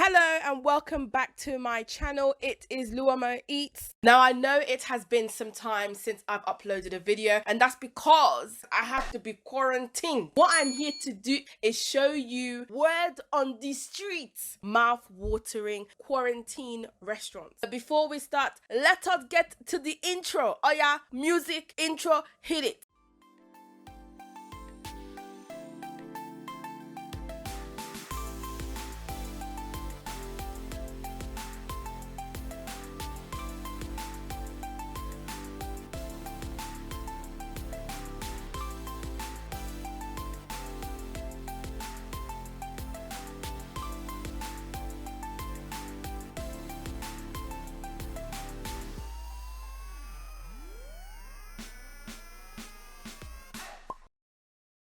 Hello and welcome back to my channel. It is Luomo Eats. Now I know it has been some time since I've uploaded a video, and that's because I have to be quarantined. What I'm here to do is show you word on the streets, mouth-watering quarantine restaurants. But before we start, let us get to the intro. Oh yeah, music intro, hit it.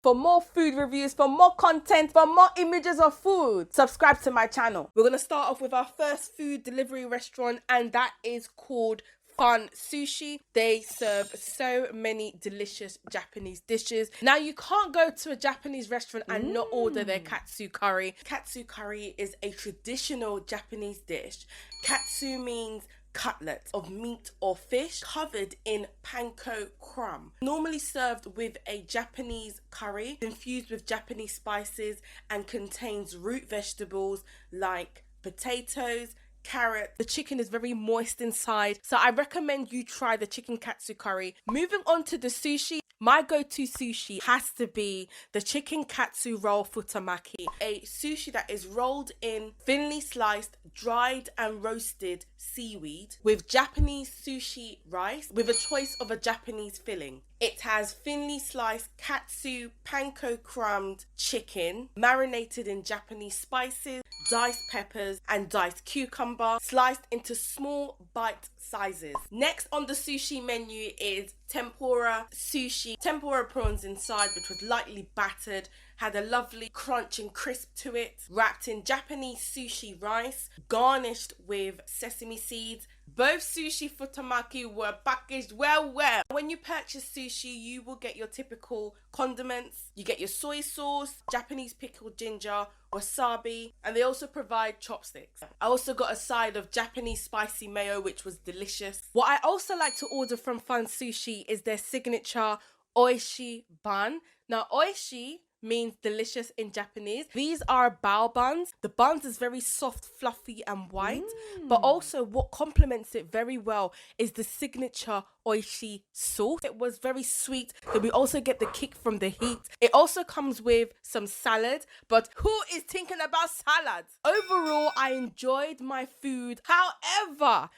For more food reviews, for more content, for more images of food, subscribe to my channel. We're going to start off with our first food delivery restaurant, and that is called Fun Sushi. They serve so many delicious Japanese dishes. Now, you can't go to a Japanese restaurant and not order their katsu curry. Katsu curry is a traditional Japanese dish. Katsu means cutlet of meat or fish covered in panko crumb, normally served with a Japanese curry infused with Japanese spices and contains root vegetables like potatoes, carrot. The chicken is very moist inside, so I recommend you try the chicken katsu curry. Moving on to the sushi, my go-to sushi has to be the chicken katsu roll futamaki, a sushi that is rolled in thinly sliced, dried and roasted seaweed with Japanese sushi rice with a choice of a Japanese filling. It has thinly sliced katsu panko crumbed chicken, marinated in Japanese spices, diced peppers and diced cucumber, sliced into small bite sizes. Next on the sushi menu is tempura sushi. Tempura prawns inside, which was lightly battered, had a lovely crunch and crisp to it, wrapped in Japanese sushi rice, garnished with sesame seeds. Both sushi futamaki were packaged well. When you purchase sushi, you will get your typical condiments. You get your soy sauce, Japanese pickled ginger, wasabi, and they also provide chopsticks. I also got a side of Japanese spicy mayo, which was delicious. What I also like to order from Fun Sushi is their signature oishi bun. Now, oishi means delicious in Japanese. These are bao buns. The buns is very soft, fluffy and white, but also what complements it very well is the signature oishi sauce. It was very sweet, but we also get the kick from the heat. It also comes with some salad, but who is thinking about salads? Overall, I enjoyed my food. However,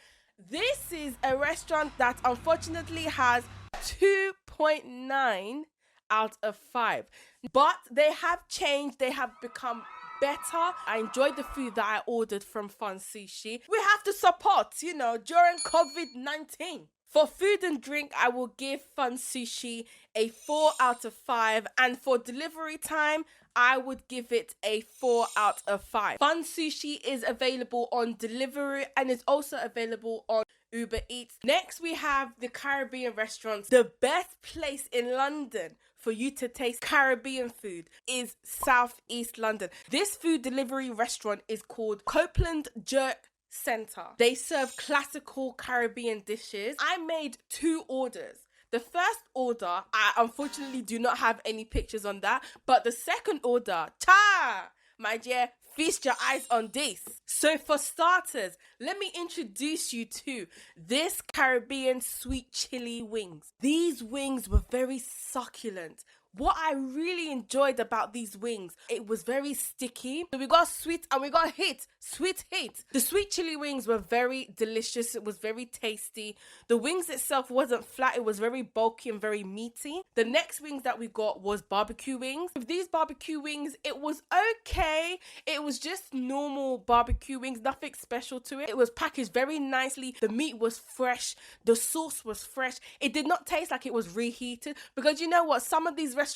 this is a restaurant that unfortunately has 2.9 out of 5, but they have changed. They have become better. I enjoyed the food that I ordered from Fun Sushi. We have to support, during COVID-19. For food and drink, I will give Fun Sushi a 4 out of 5, and for delivery time, I would give it a 4 out of 5. Fun Sushi is available on Deliveroo and is also available on Uber Eats. Next, we have the Caribbean restaurants. The best place in London for you to taste Caribbean food is Southeast London. This food delivery restaurant is called Copeland Jerk Center. They serve classical Caribbean dishes. I made 2 orders. The first order, I unfortunately do not have any pictures on that, but the second order, my dear, feast your eyes on this. So for starters, let me introduce you to this Caribbean sweet chili wings. These wings were very succulent. What I really enjoyed about these wings, it was very sticky. So we got sweet and we got hit. Sweet hit. The sweet chili wings were very delicious. It was very tasty. The wings itself wasn't flat. It was very bulky and very meaty. The next wings that we got was barbecue wings. With these barbecue wings, it was okay. It was just normal barbecue wings, nothing special to it. It was packaged very nicely. The meat was fresh. The sauce was fresh. It did not taste like it was reheated, because you know what? Some of these restaurants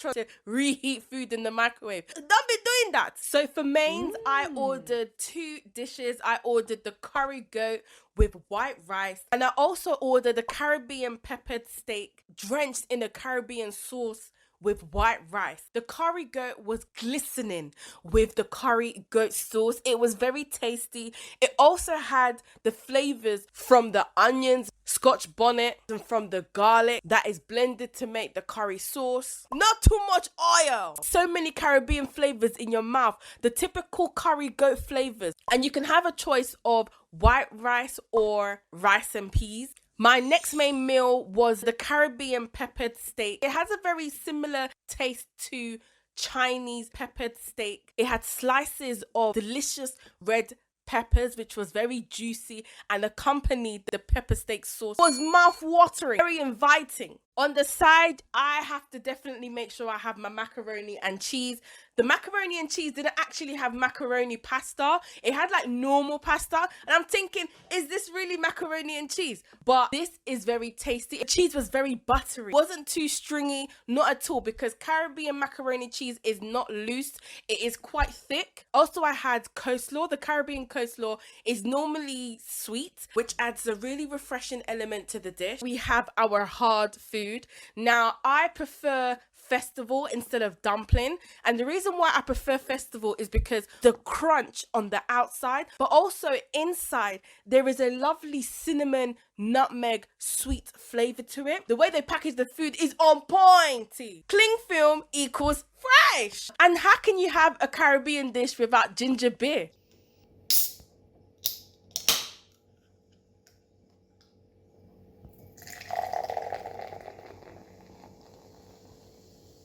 reheat food in the microwave. Don't be doing that. So for mains, I ordered 2 dishes. I ordered the curry goat with white rice, and I also ordered a Caribbean peppered steak drenched in a Caribbean sauce with white rice. The curry goat was glistening with the curry goat sauce. It was very tasty. It also had the flavors from the onions, scotch bonnet, and from the garlic that is blended to make the curry sauce. Not too much oil. So many Caribbean flavors in your mouth. The typical curry goat flavors. And you can have a choice of white rice or rice and peas. My next main meal was the Caribbean peppered steak. It has a very similar taste to Chinese peppered steak. It had slices of delicious red peppers, which was very juicy, and accompanied the pepper steak sauce. It was mouth-watering, very inviting. On the side, I have to definitely make sure I have my macaroni and cheese. The macaroni and cheese didn't actually have macaroni pasta. It had like normal pasta. And I'm thinking, is this really macaroni and cheese? But this is very tasty. The cheese was very buttery. It wasn't too stringy, not at all, because Caribbean macaroni cheese is not loose. It is quite thick. Also, I had coleslaw. The Caribbean coleslaw is normally sweet, which adds a really refreshing element to the dish. We have our hard food. Now, I prefer festival instead of dumpling, and the reason why I prefer festival is because the crunch on the outside, but also inside there is a lovely cinnamon, nutmeg, sweet flavor to it. The way they package the food is on point. Cling film equals fresh. And how can you have a Caribbean dish without ginger beer?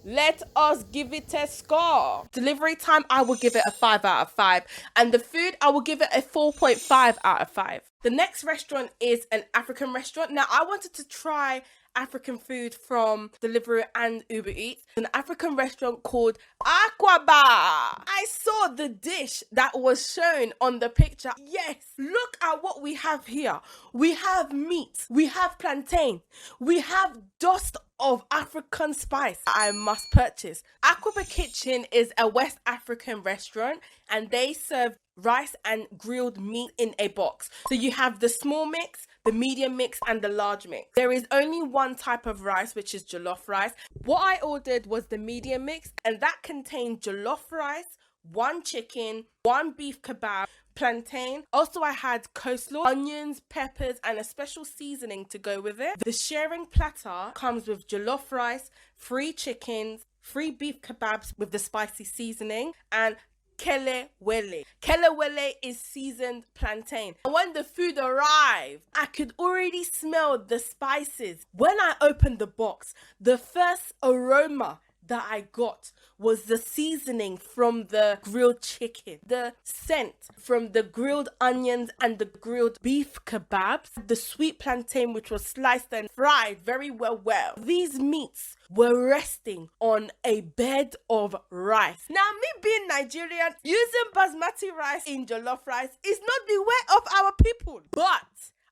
Let us give it a score. Delivery time, I will give it a 5 out of 5. And the food, I will give it a 4.5 out of 5. The next restaurant is an African restaurant. Now, I wanted to try African food from Deliveroo and Uber Eats. An African restaurant called Aquaba. I saw the dish that was shown on the picture. Yes, look at what we have here. We have meat, we have plantain, we have dust of African spice I must purchase. Aquaba Kitchen is a West African restaurant and they serve rice and grilled meat in a box. So you have the small mix, the medium mix, and the large mix. There is only one type of rice, which is jollof rice. What I ordered was the medium mix, and that contained jollof rice, 1 chicken, 1 beef kebab, plantain. Also, I had coleslaw, onions, peppers, and a special seasoning to go with it. The sharing platter comes with jollof rice, 3 chickens, 3 beef kebabs with the spicy seasoning, and kelewele. Kelewele is seasoned plantain. And when the food arrived, I could already smell the spices. When I opened the box, the first aroma that I got was the seasoning from the grilled chicken, the scent from the grilled onions and the grilled beef kebabs, the sweet plantain which was sliced and fried very well. These meats were resting on a bed of rice. Now, me being Nigerian, using basmati rice in jollof rice is not the way of our people, but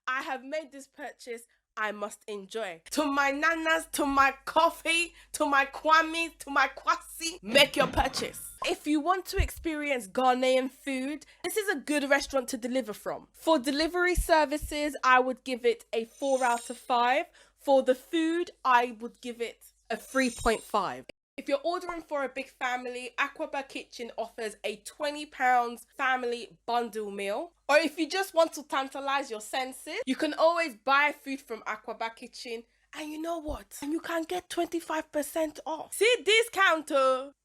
I have made this purchase. I must enjoy. To my nanas, to my coffee, to my kwamis, to my kwasi, make your purchase. If you want to experience Ghanaian food, this is a good restaurant to deliver from. For delivery services, I would give it a 4 out of 5. For the food, I would give it a 3.5. If you're ordering for a big family, Aquaba Kitchen offers a £20 family bundle meal. Or if you just want to tantalize your senses, you can always buy food from Aquaba Kitchen. And you know what? And you can get 25% off. See, discount,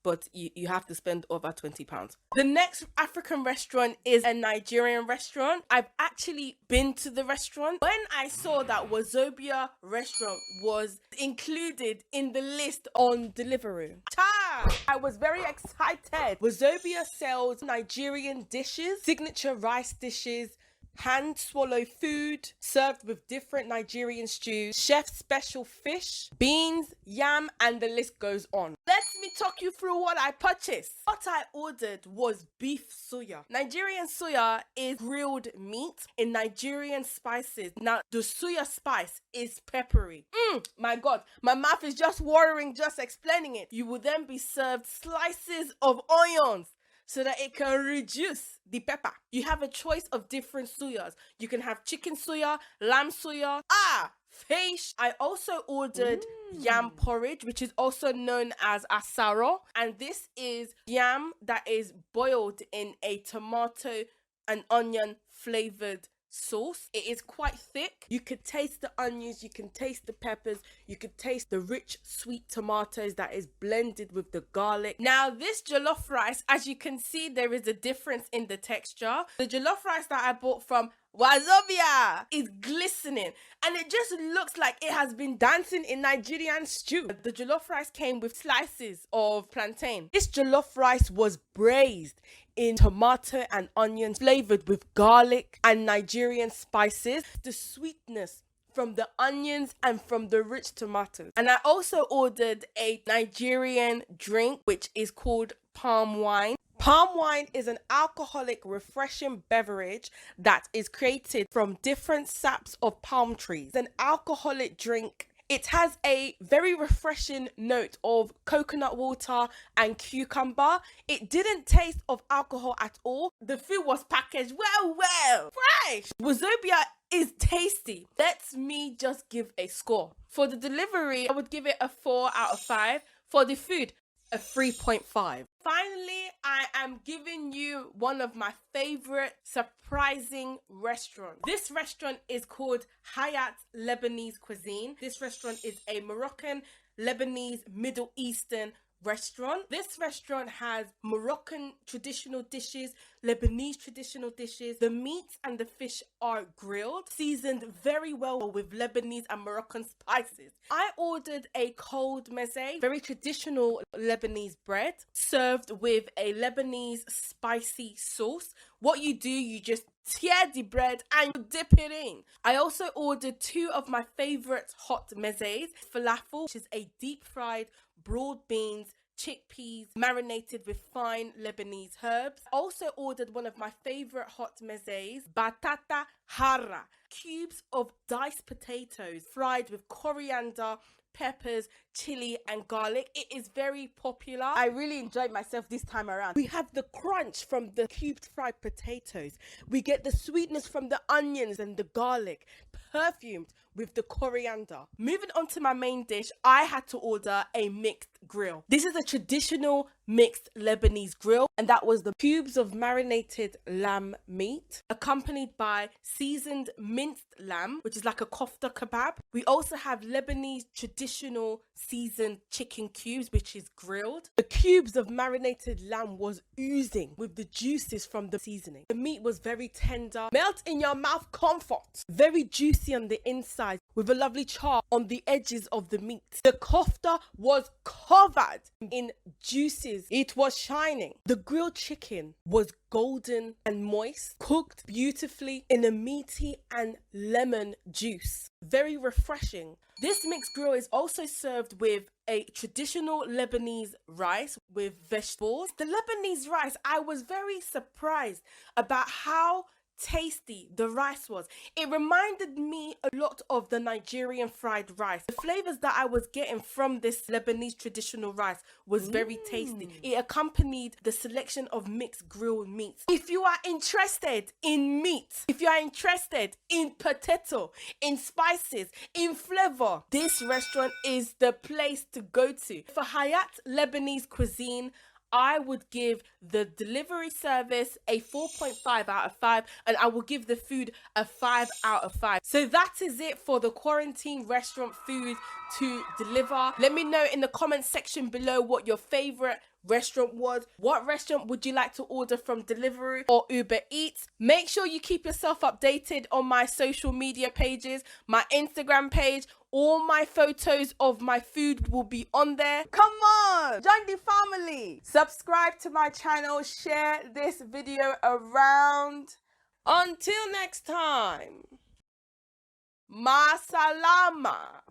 but you have to spend over £20. The next African restaurant is a Nigerian restaurant. I've actually been to the restaurant. When I saw that Wazobia restaurant was included in the list on Deliveroo, I was very excited. Wazobia sells Nigerian dishes, signature rice dishes, hand swallow food served with different Nigerian stews, chef special fish, beans, yam, and the list goes on. Let me talk you through what I purchased. What I ordered was beef suya. Nigerian suya is grilled meat in Nigerian spices. Now, the suya spice is peppery. My God, my mouth is just watering just explaining it. You will then be served slices of onions, so that it can reduce the pepper. You have a choice of different suyas. You can have chicken suya, lamb suya, fish. I also ordered yam porridge, which is also known as asaro, and this is yam that is boiled in a tomato and onion flavored sauce. It is quite thick. You could taste the onions, you can taste the peppers, you could taste the rich sweet tomatoes that is blended with the garlic. Now this jollof rice, as you can see, there is a difference in the texture. The jollof rice that I bought from Wazobia is glistening and it just looks like it has been dancing in Nigerian stew. The jollof rice came with slices of plantain. This jollof rice was braised in tomato and onions flavored with garlic and Nigerian spices. The sweetness from the onions and from the rich tomatoes. And I also ordered a Nigerian drink which is called palm wine. Palm wine is an alcoholic, refreshing beverage that is created from different saps of palm trees. It's an alcoholic drink. It has a very refreshing note of coconut water and cucumber. It didn't taste of alcohol at all. The food was packaged well, fresh. Wazobia is tasty. Let me just give a score. For the delivery, I would give it a 4 out of 5. For the food, a 3.5. Finally, I am giving you one of my favorite surprising restaurants. This restaurant is called Hayatt Lebanese Cuisine. This restaurant is a Moroccan, Lebanese, Middle Eastern restaurant. This restaurant has Moroccan traditional dishes, Lebanese traditional dishes. The meat and the fish are grilled, seasoned very well with Lebanese and Moroccan spices. I ordered a cold meze, very traditional Lebanese bread, served with a Lebanese spicy sauce. What you do, you just tear the bread and you dip it in. I also ordered 2 of my favorite hot mezes, falafel, which is a deep fried broad beans, chickpeas marinated with fine Lebanese herbs. Also ordered one of my favorite hot mezes, batata hara, cubes of diced potatoes fried with coriander, peppers, chili and garlic. It is very popular. I really enjoyed myself this time around. We have the crunch from the cubed fried potatoes. We get the sweetness from the onions and the garlic, perfumed with the coriander. Moving on to my main dish, I had to order a mixed grill. This is a traditional mixed Lebanese grill, and that was the cubes of marinated lamb meat accompanied by seasoned minced lamb, which is like a kofta kebab. We also have Lebanese traditional seasoned chicken cubes, which is grilled. The cubes of marinated lamb was oozing with the juices from the seasoning. The meat was very tender, melt in your mouth comfort, very juicy on the inside with a lovely char on the edges of the meat. The kofta was covered in juices. It was shining. The grilled chicken was golden and moist, cooked beautifully in a meaty and lemon juice. Very refreshing. This mixed grill is also served with a traditional Lebanese rice with vegetables. The Lebanese rice, I was very surprised about how tasty the rice was. It reminded me a lot of the Nigerian fried rice. The flavors that I was getting from this Lebanese traditional rice was very tasty. It accompanied the selection of mixed grilled meats. If you are interested in meat, if you are interested in potato, in spices, in flavor, this restaurant is the place to go to. For Hayatt Lebanese Cuisine, I would give the delivery service a 4.5 out of 5, and I will give the food a 5 out of 5. So that is it for the quarantine restaurant food to deliver. Let me know in the comment section below what your favorite restaurant was. What restaurant would you like to order from Deliveroo or Uber Eats? Make sure you keep yourself updated on my social media pages, my Instagram page. All my photos of my food will be on there. Come on, join the family. Subscribe to my channel, share this video around. Until next time, ma salama.